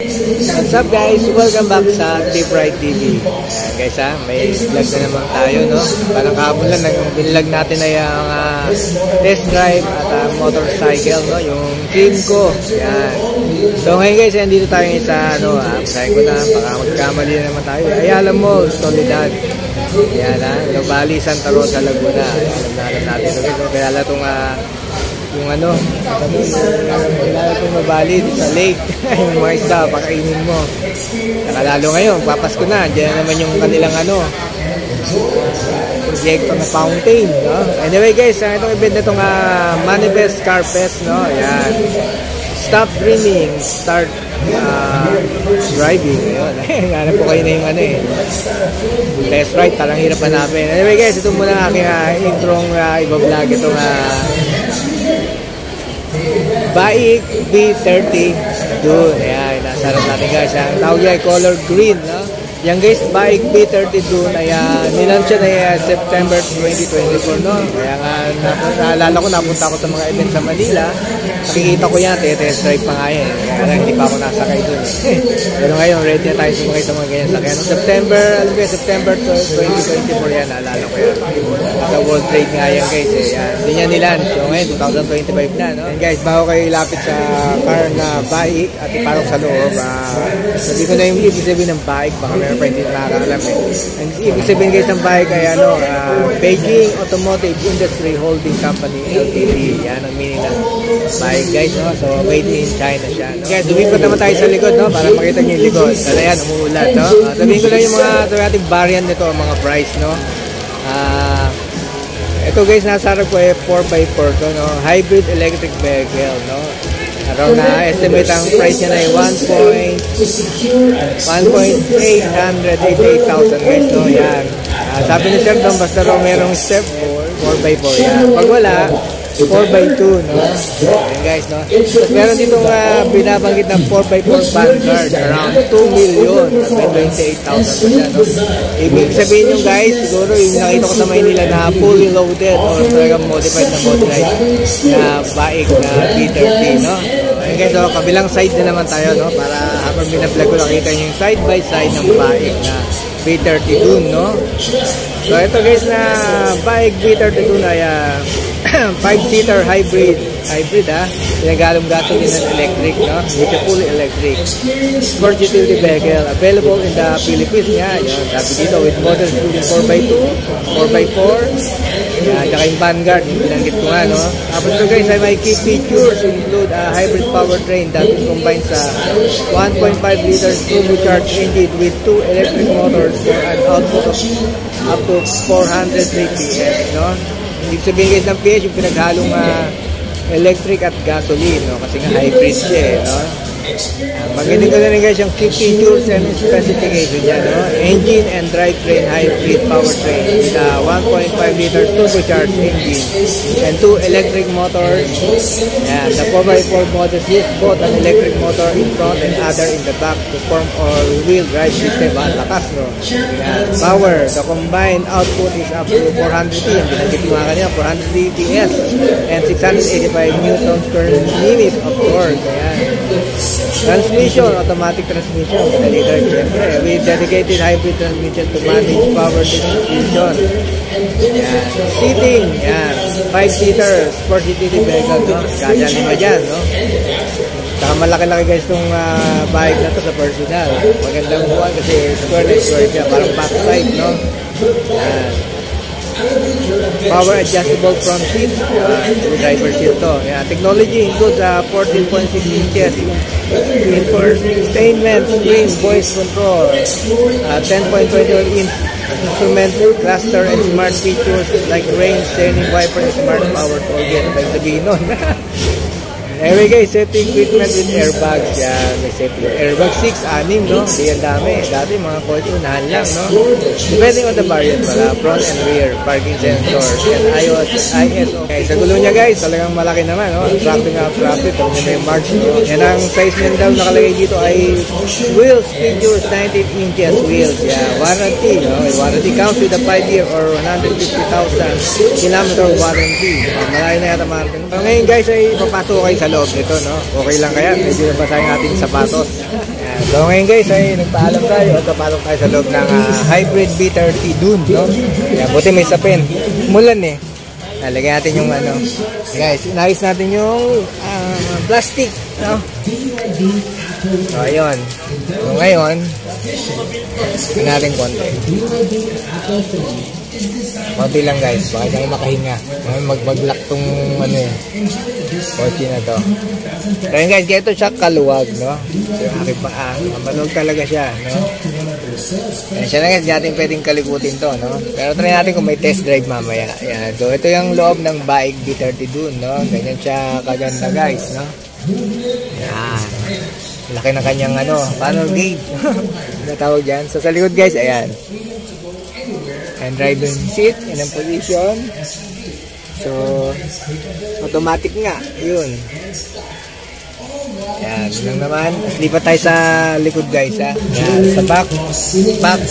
What's up guys? Welcome back sa Tip Ride TV. Ayan guys may vlog na naman tayo, no? Parang kahapon lang, binilog natin na yung test drive at motorcycle, no? Yung team ko. Ayan. So ngayon guys, dito tayo sa sabi ko na, baka magkamali na naman tayo. Ayala Mall, Soledad. Ayan Nubali, Santa Rosa, Laguna. Ayan, alam natin ito guys. Kaya itong yung itong Nubali sa lake. Yung mga isda, pakainin mo. Nakalalo ngayon, papasko na. Diyan naman yung kanilang proyekto na fountain, no? Anyway guys, itong event na itong Manifest Car Fest, no? Ayan. Stop dreaming, start driving. Ayun. Hanap po kayo na yung test ride, parang hirap hanapin. Anyway guys, ito muna ang aking introng ibablog itong Baik B30 Dune. Ayan, nasarap natin guys. Ang tawag niya ay color green, no? Yan guys, Baik B30 Dune ay nilaunch na September 2024, no? Kaya naalala ko, napunta ako sa mga event sa Manila. Nakikita ko yan, test drive pa nga yan. Kaya hindi pa ako nasakay dun. Pero ngayon, ready na tayo sumakay sa mga ganyan sakay. September 2024 yan, naalala ko yan. Sa World Trade nga yan guys. Hindi niya nilaunch. So ngayon, 2025 na, no? And guys, bago kayo ilapit sa car na Baik at iparok sa loob, sabi ko na yung ibig sabihin ng Baik, baka meron pa hindi nakakalam And ibig sabihin guys ng Baik ay Beijing Automotive Industry Holding Company LTD. Yan ang meaning ng Baik guys, no? So made in China siya, no? Guys, lumipad naman tayo sa likod, no? Para makita nyo yung likod. Dala yan, umuulan, no? Sabihin ko lang yung mga automatic variant nito, mga price, no? Ito guys, nasa harap ko 4x4 to, no? Hybrid electric vehicle, no? Around na estimate ang price niya na ay 1,888,000 guys, no? Yan. Sabi ni Sir doon, basta raw merong step 4x4 yan. Pag wala, 4x2, no? Yan guys, no? So, meron ditong binabanggit ng 4x4 Vanguard, around 2 million at may 28,000 siya, no? Ibig sabihin yung guys, siguro yung nakita ko sa Maynila na fully loaded or talagang modified na modride na Baik na B30, no? Ayan guys, so kabilang side na naman tayo, no? Para habang binablog ko, nakita nyo yung side by side ng Baik na B30 Dune, no? So ito guys na Baik B30 Dune ay 5-seater hybrid pinagalong gasoline and electric, no? Fully electric sport utility vehicle available in the Philippines. Yan, sabi dito with models including 4x2, 4x4, yan, tsaka yung Vanguard, yung pinanggit ko nga, no? Tapos ito guys ay may key features include a hybrid powertrain that is combined sa 1.5 liters turbocharged engine with 2 electric motors for an output of up to 403 PS, no? Ibig sabihin guys ng PS yung pinaghalong electric at gasoline, no? Kasi nga hybrid siya, no? Magaling ko na rin guys yung key features and specification niya, no? Engine and drivetrain hybrid powertrain with a 1.5 liters turbocharged engine and 2 electric motors. Yan, the 4x4 models use both an electric motor in front and other in the back to form all-wheel drive system. Lakas, no? Yan. Power, the combined output is up to 400 yung binagit ko nga kanina, 400 PS and 685 newtons per minute of torque. Ayan. Transmission, automatic transmission, siyempre, with dedicated hybrid transmission to manage power distribution. Yan. Seating, yan, 5-seater sport utility vehicle, no? Kaya lima dyan, no? Saka malaki-laki guys itong bike na to sa personal. Magandang buwan kasi square na square siya, parang backside, no? Yan. Power adjustable front seat, driver seat to. Yeah, technology includes 14.6 inches infotainment screen, voice control, 10.21 inch instrument cluster and smart features like rain, standing wiper, smart power toolkit. Like sabihin nun. Anyway guys, safety equipment with airbags. Yan, may safety airbag 6, 6, no? Hindi yan dami. Dati mga kotse unahan lang, no? Depending on the variant pala, front and rear, parking sensors, and ISO. Okay, sa gulo niya guys, talagang malaki naman, no? Attracting profit, ito may march, no? Yan ang size niyan daw nakalagay dito ay wheels, figures 19 inches wheels. Yeah, warranty, no? Warranty comes with a 5-year or 150,000 kilometer warranty. Malaki na yata market. So ngayon guys ay papasok kayo sa sa loob nito, no? Okay lang kaya? Medyo nabasa yung ating sapatos. Ayan. So ngayon guys, ay nagpaalam tayo at papalok tayo sa loob ng Hybrid B30 Dune, no? Ayan, buti may sapin. Mulan eh. Lagyan natin yung ano. Guys, inayos natin yung plastic, no? So ayun. So ngayon, tingnan natin konti. Konti lang guys, baka tayo makahinga. Mag-lock tong ano eh, kotse na to. So yun guys, ito siya kaluwag, no? So yung aking paa, maluwag talaga siya, no? Yan siya na guys, natin pwedeng kalikutin to, no? Pero try natin kung may test drive mamaya. Yan. So ito yung loob ng Bike B30 Dune, no? Ganyan siya kaganda guys, no? Yan. Laki na kanyang ano, panel gauge. Natawag dyan. So sa likod guys, ayan. And driving seat, yan ang position. So, automatic nga. Yun. Yan. Lang naman. Lipat tayo sa likod guys, ha. Yan. Sa back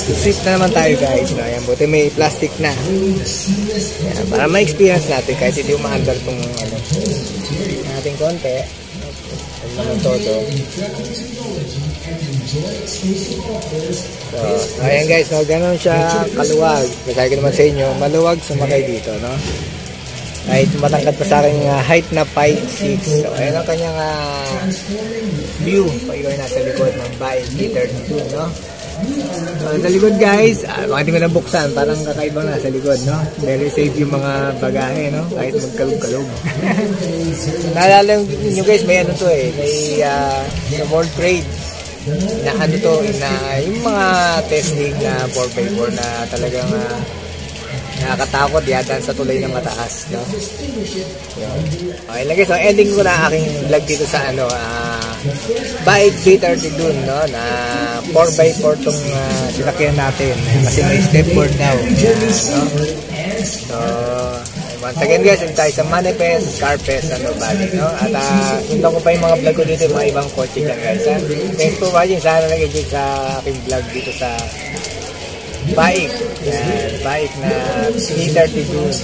seat na naman tayo guys. No? Yan. Buti may plastic na. Yan. Para ma-experience natin kahit hindi umaandar itong ano. Natin konti. Ano naman todo. So, ayan guys, no, ganoon siya kaluwag. Kasi ko naman sa inyo, maluwag sumakay dito, no? Kahit matangkad pa sa akin height na 5'6". So, ayan ang kanyang view pag ikaw nasa likod ng Bike B30 Dune, no? So, sa likod guys, baka hindi ko nabuksan, parang kakaibang nasa likod, no? Very safe yung mga bagahe, no? Kahit magkalog-kalog. Naalala nyo guys, may ano to eh, may sa World Trade na ano to, na yung mga testing na 4x4 na talagang nakakatakot yata sa tulay ng mataas, no? Okay lang guys, so ending ko na aking vlog dito sa ano, Bike B30 Dune, no? Na 4x4 tong sinakyan natin kasi may stepboard daw, no? So once again guys, tayo sa Manifest Carpet ano bali, no? At sundan ko pa yung mga vlog ko dito, yung mga ibang kotse dyan guys, ha? Thanks for watching. Sana nag-enjoy sa aking vlog dito sa bike. Yan, bike na B30 Dune.